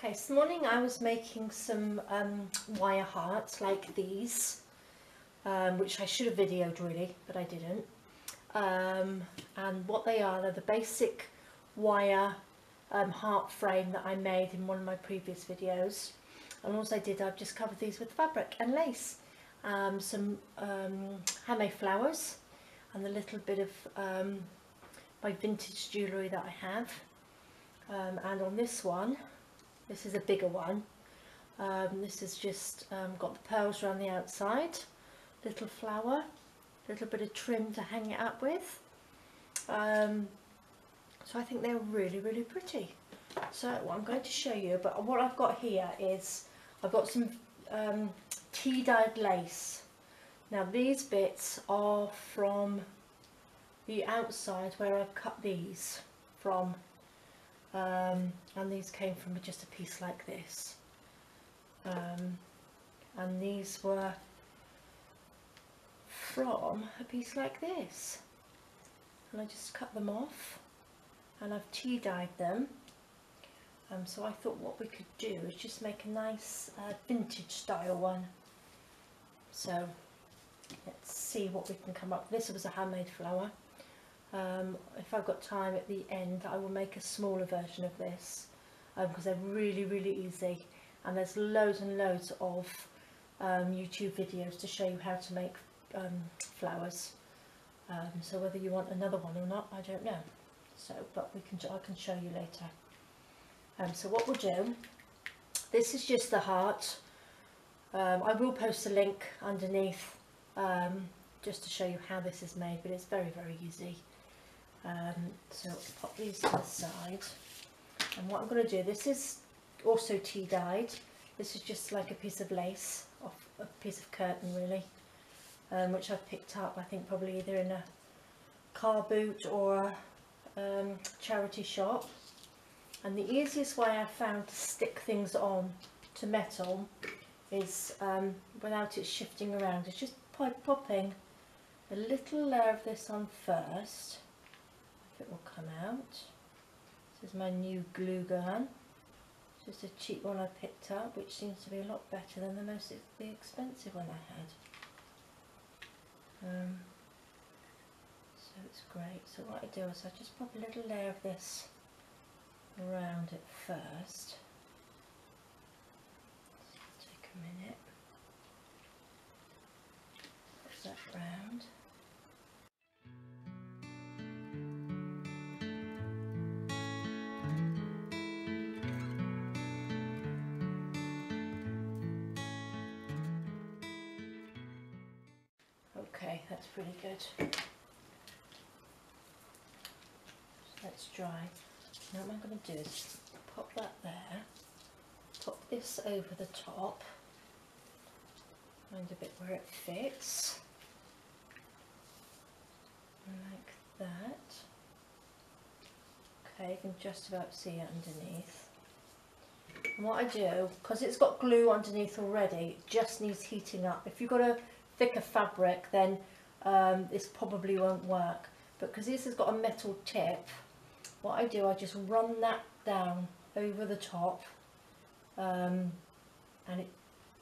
Okay, this morning I was making some wire hearts like these, which I should have videoed really, but I didn't. And what they are, they're the basic wire heart frame that I made in one of my previous videos. And also I've just covered these with fabric and lace, some handmade flowers, and a little bit of my vintage jewellery that I have. And on this one, this is a bigger one. This is just got the pearls around the outside, little flower, little bit of trim to hang it up with. So I think they're really pretty. So I'm going to show you, but what I've got here is I've got some tea dyed lace. Now these bits are from the outside where I've cut these from. And these came from just a piece like this, and these were from a piece like this, and I just cut them off and I've tea dyed them. So I thought what we could do is just make a nice vintage style one. So let's see what we can come up with. This was a handmade flower. If I've got time at the end, I will make a smaller version of this, because they're really easy, and there's loads and loads of YouTube videos to show you how to make flowers. So whether you want another one or not, I don't know. So, but I can show you later. So what we'll do, this is just the heart. I will post a link underneath just to show you how this is made, but it's very easy. So I'll pop these to the side, and what I'm going to do, this is also tea dyed. This is just like a piece of lace off a piece of curtain really, which I've picked up, I think probably either in a car boot or a charity shop. And the easiest way I've found to stick things on to metal is without it shifting around, is just by popping a little layer of this on first. If it will come out. This is my new glue gun. It's just a cheap one I picked up, which seems to be a lot better than the expensive one I had. So it's great. So what I do is I just pop a little layer of this around it first. Take a minute. Put that round. Okay, that's pretty good. Let's dry. Now what I'm going to do is pop that there, pop this over the top, find a bit where it fits, like that. Okay, you can just about see it underneath. And what I do, because it's got glue underneath already, it just needs heating up. If you've got a thicker fabric, then this probably won't work, but because this has got a metal tip, what I do, I just run that down over the top, and it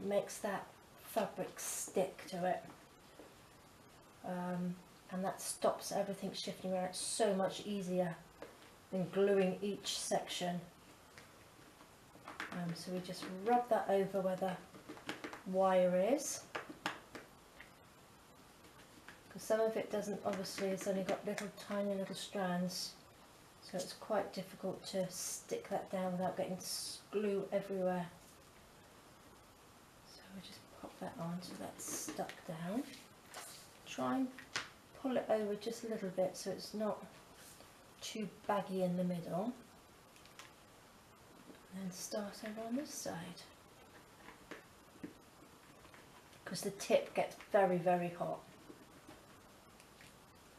makes that fabric stick to it, and that stops everything shifting around. It's so much easier than gluing each section. So we just rub that over where the wire is, because some of it doesn't, obviously it's only got tiny little strands, so it's quite difficult to stick that down without getting glue everywhere. So we just pop that on so that's stuck down. Try and pull it over just a little bit so it's not too baggy in the middle. And then start over on this side, because the tip gets very hot.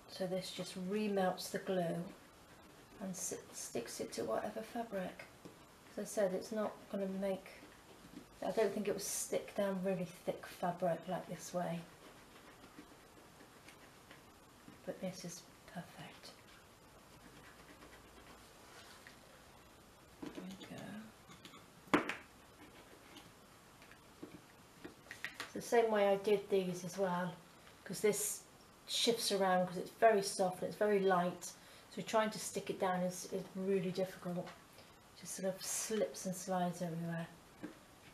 So this just remelts the glue and sticks it to whatever fabric. As I said, it's not going to make, I don't think it will stick down really thick fabric like this way, but this is perfect. There we go. the same way I did these as well, because this shifts around because it's very soft and it's very light, so trying to stick it down is really difficult. Just sort of slips and slides everywhere.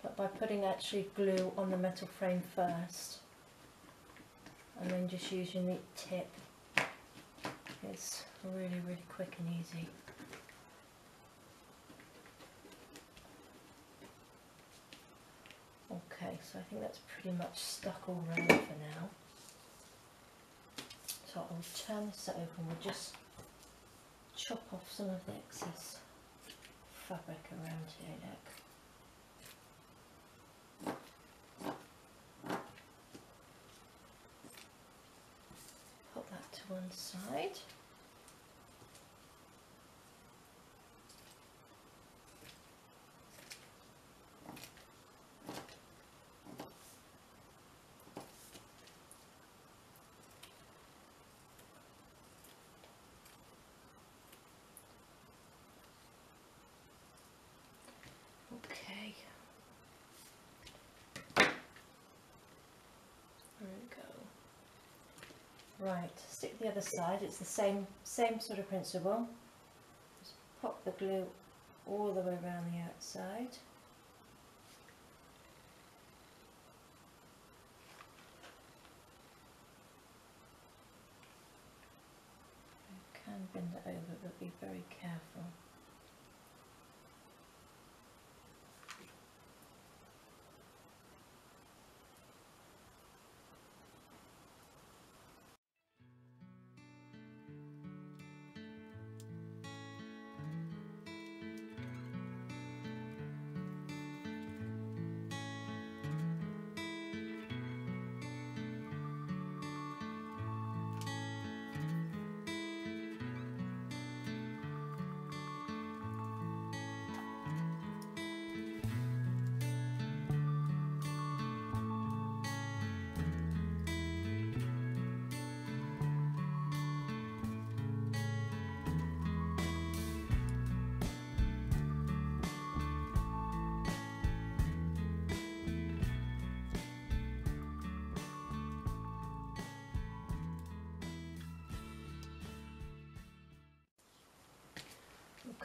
But by putting actually glue on the metal frame first and then just using the tip, it's really quick and easy. Okay, so I think that's pretty much stuck all around for now. So I'll turn this over and we'll just chop off some of the excess fabric around here, look. Put that to one side. Okay, there we go. Right, stick the other side. It's the same sort of principle. Just pop the glue all the way around the outside. You can bend it over, but be very careful.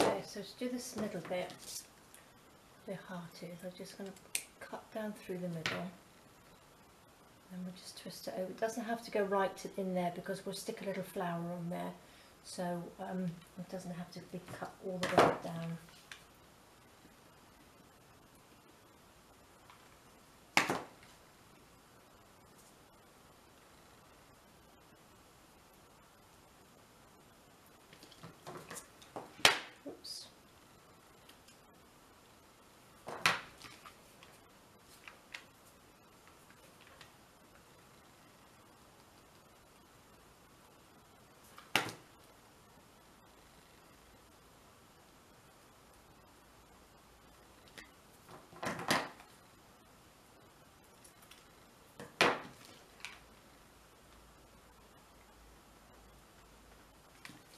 Okay, so to do this middle bit, the heart is, I'm just going to cut down through the middle and we'll just twist it over. It doesn't have to go right in there because we'll stick a little flower on there, so it doesn't have to be cut all the way down. Oops.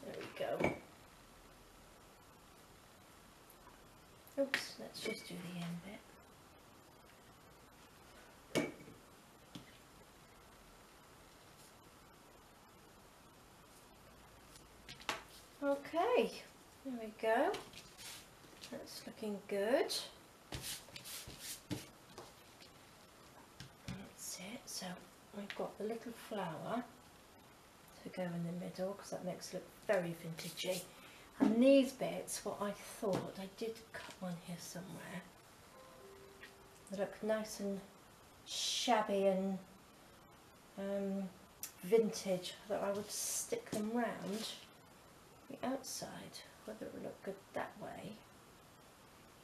There we go. Oops, let's just do the end bit. Okay, there we go. That's looking good. That's it. So we've got the little flower to go in the middle because that makes it look very vintagey. And these bits, what I thought, I did cut one here somewhere. They look nice and shabby and vintage. I thought I would stick them round the outside, whether it would look good that way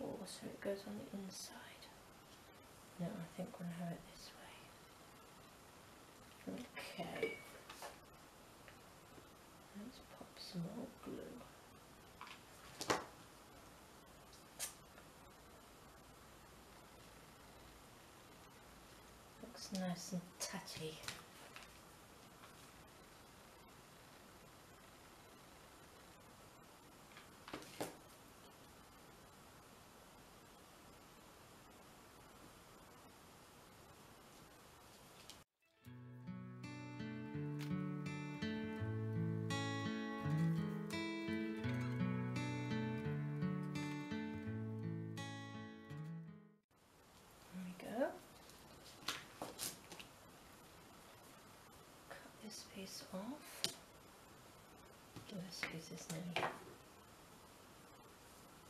or so it goes on the inside. No, I think we'll have it this way. Okay. Let's pop some more glue. Looks nice and tatty. piece off. This piece is nearly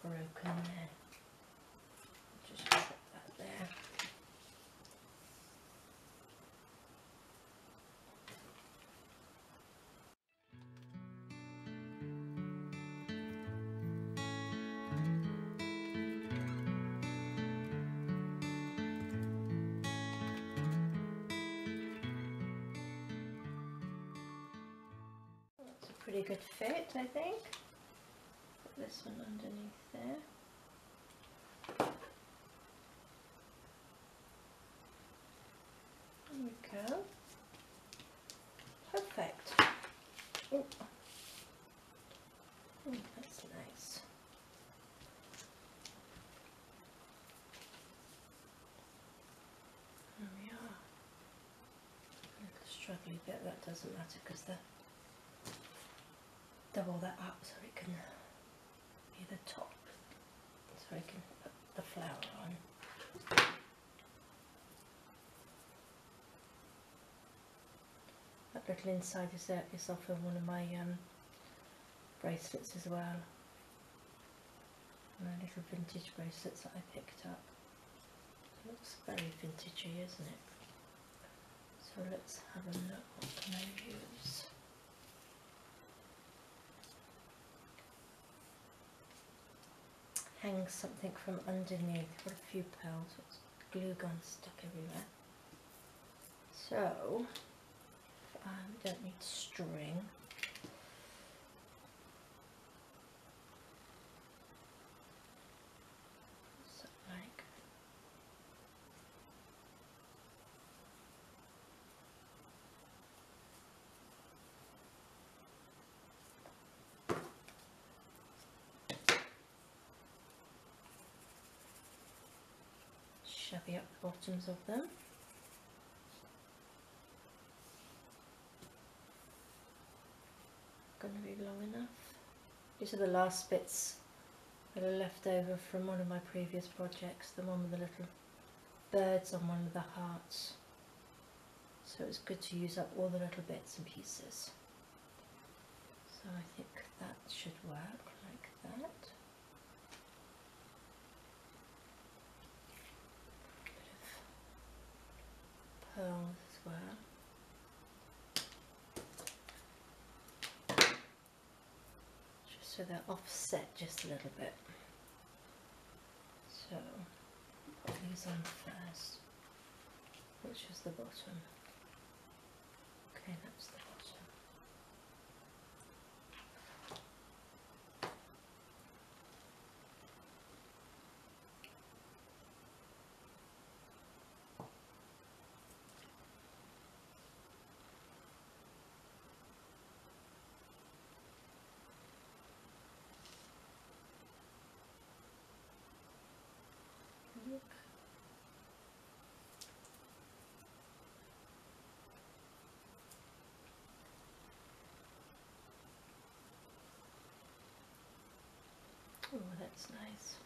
broken there. Just put that there. That's a pretty good fit, I think. Put this one underneath there. There we go. Perfect. Oh, that's nice. There we are. A little struggly bit, that doesn't matter because the double that up so it can be the top, so I can put the flower on. That little inside is off of one of my bracelets as well. My little vintage bracelets that I picked up. It looks very vintagey, isn't it? So let's have a look. What can I use? Hang something from underneath. Got a few pearls. It's glue gun stuck everywhere. So I don't need string. So like. Shabby up the bottoms of them. Going to be long enough. These are the last bits that are left over from one of my previous projects, the one with the little birds on one of the hearts. So it's good to use up all the little bits and pieces. So I think that should work like that. Pearls as well. Just so they're offset just a little bit. So put these on first, which is the bottom. Okay, that's the bottom. Look. Oh, that's nice.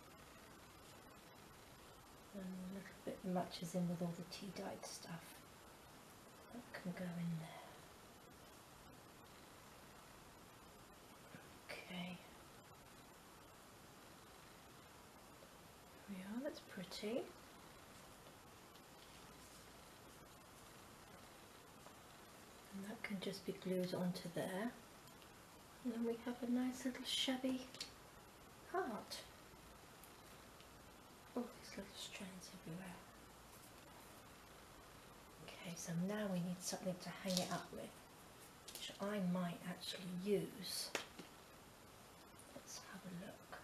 And a little bit matches in with all the tea dyed stuff. That can go in there. Okay. There we are, that's pretty. And that can just be glued onto there. And then we have a nice little shabby heart. Oh, these little strands everywhere. Okay, so now we need something to hang it up with, which I might actually use. Let's have a look.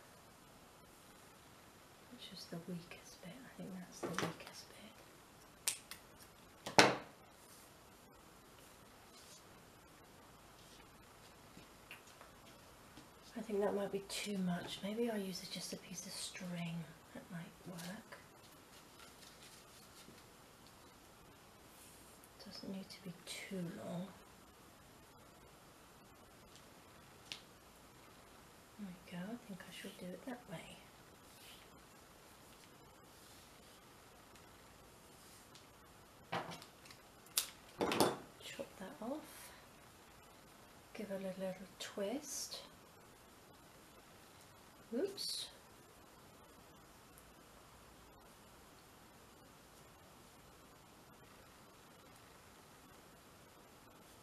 Which is the weakest bit? I think that's the weakest bit. I think that might be too much. Maybe I'll use just a piece of string. That might work. Doesn't need to be too long. There we go. I think I should do it that way. Chop that off. give it a little twist. Oops.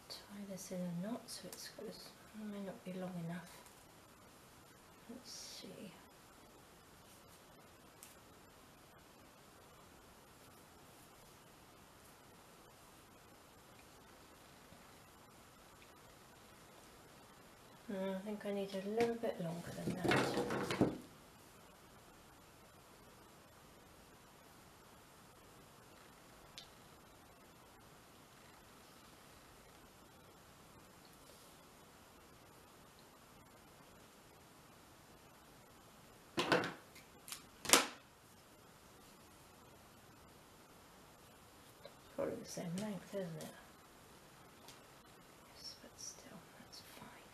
Tie this in a knot so it's got this, it may not be long enough. Let's see. I think I need a little bit longer than that. Probably the same length, isn't it? Yes, but still, that's fine.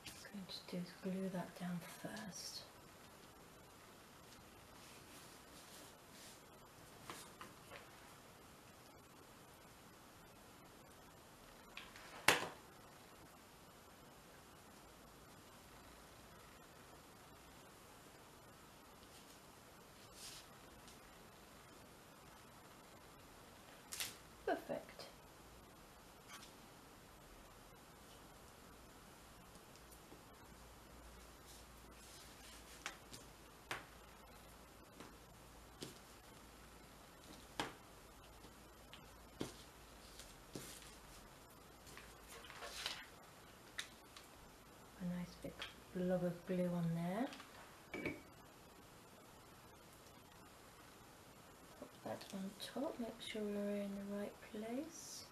What I'm going to do is glue that down first. Perfect. A nice big blob of glue on there. Put that on top, make sure we're in the right place.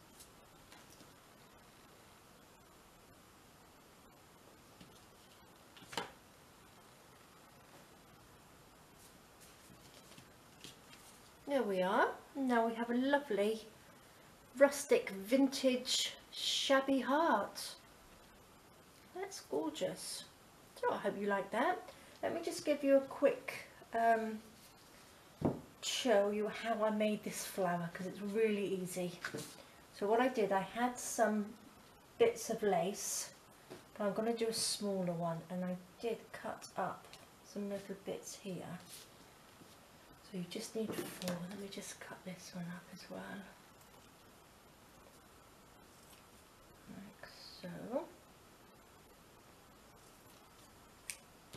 There we are. Now we have a lovely rustic vintage shabby heart. That's gorgeous. So I hope you like that. Let me just give you a quick show you how I made this flower, because it's really easy. So what I did, I had some bits of lace, but I'm going to do a smaller one, and I did cut up some little bits here. So you just need 4. Let me just cut this one up as well. Like so.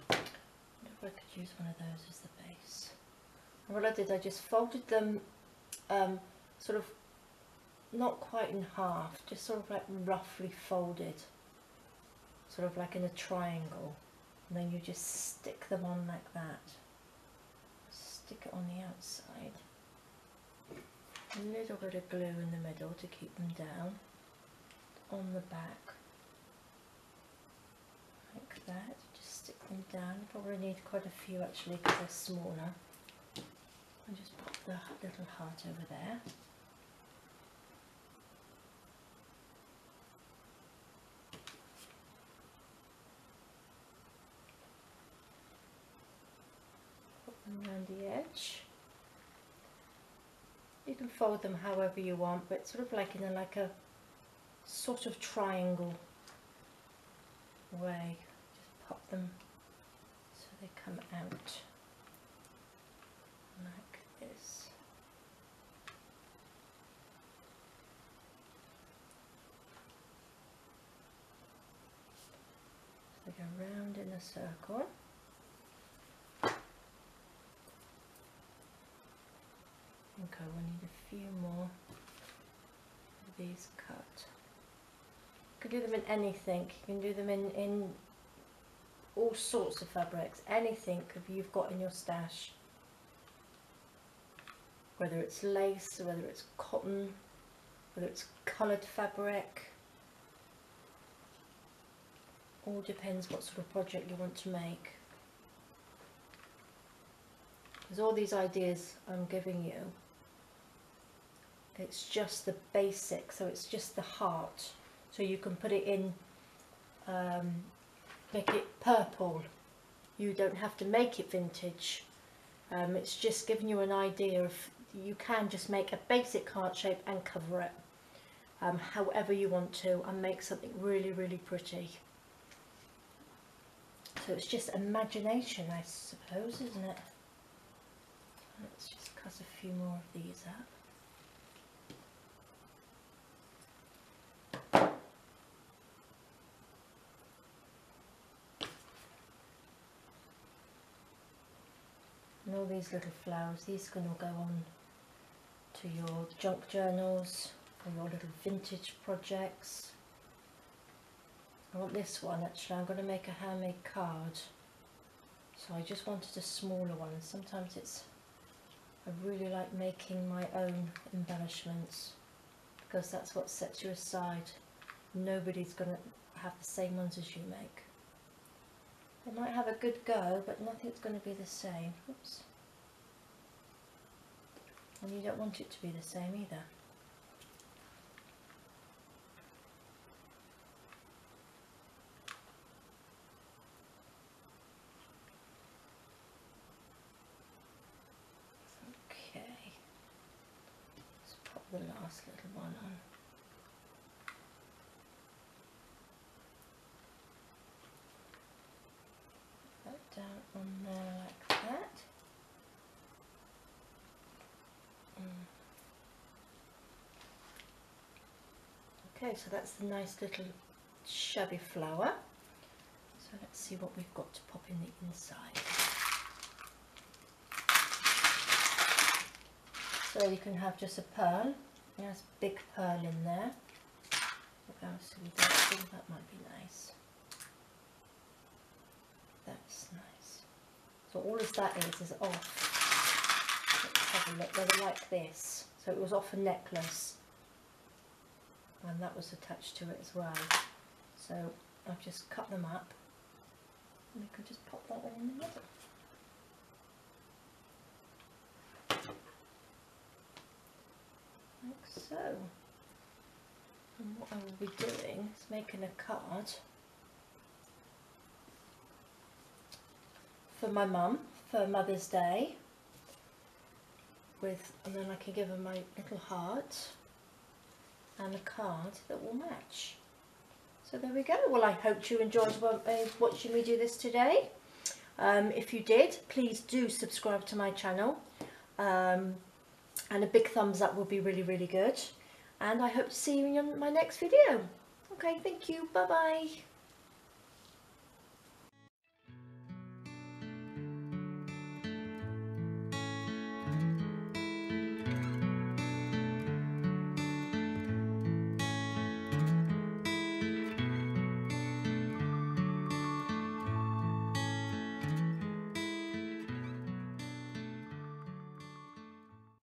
I wonder if I could use one of those as the base. And what I did, I just folded them sort of not quite in half, just sort of like roughly folded, sort of like in a triangle. And then you just stick them on like that. Stick it on the outside, a little bit of glue in the middle to keep them down, on the back like that, just stick them down. You probably need quite a few actually because they're smaller. And just pop the little heart over there. Around the edge. You can fold them however you want, but sort of like in a sort of triangle way. Just pop them so they come out like this. So they go round in a circle. I think I will need a few more of these cut. You can do them in anything. You can do them in all sorts of fabrics. Anything you've got in your stash. Whether it's lace, whether it's cotton, whether it's coloured fabric. All depends what sort of project you want to make. Because all these ideas I'm giving you, it's just the basic, so it's just the heart. So you can put it in, make it purple. You don't have to make it vintage. It's just giving you an idea of, you can just make a basic heart shape and cover it. however you want to, and make something really, really pretty. So it's just imagination, I suppose, isn't it? Let's just cut a few more of these up. And all these little flowers, these can all go on to your junk journals or your little vintage projects. I want this one actually, I'm going to make a handmade card. So I just wanted a smaller one, and sometimes I really like making my own embellishments because that's what sets you aside. Nobody's going to have the same ones as you make. They might have a good go, but nothing's going to be the same. Oops. And you don't want it to be the same either. Okay. Let's pop the last little one on. Down on there like that. Okay, so that's the nice little shabby flower. So let's see what we've got to pop in the inside. So you can have just a pearl. There's a big pearl in there. What else do we do? Oh, that might be nice. That's nice. So all of that is off. Let's have a look. They were like this. So it was off a necklace, and that was attached to it as well. So I've just cut them up, and we can just pop that one in the middle. Like so. And what I will be doing is making a card for my mum for Mother's Day, and then I can give her my little heart and a card that will match. So there we go. Well, I hope you enjoyed watching me do this today. If you did, please do subscribe to my channel, and a big thumbs up will be really, really good. And I hope to see you in my next video. Okay, thank you. Bye bye.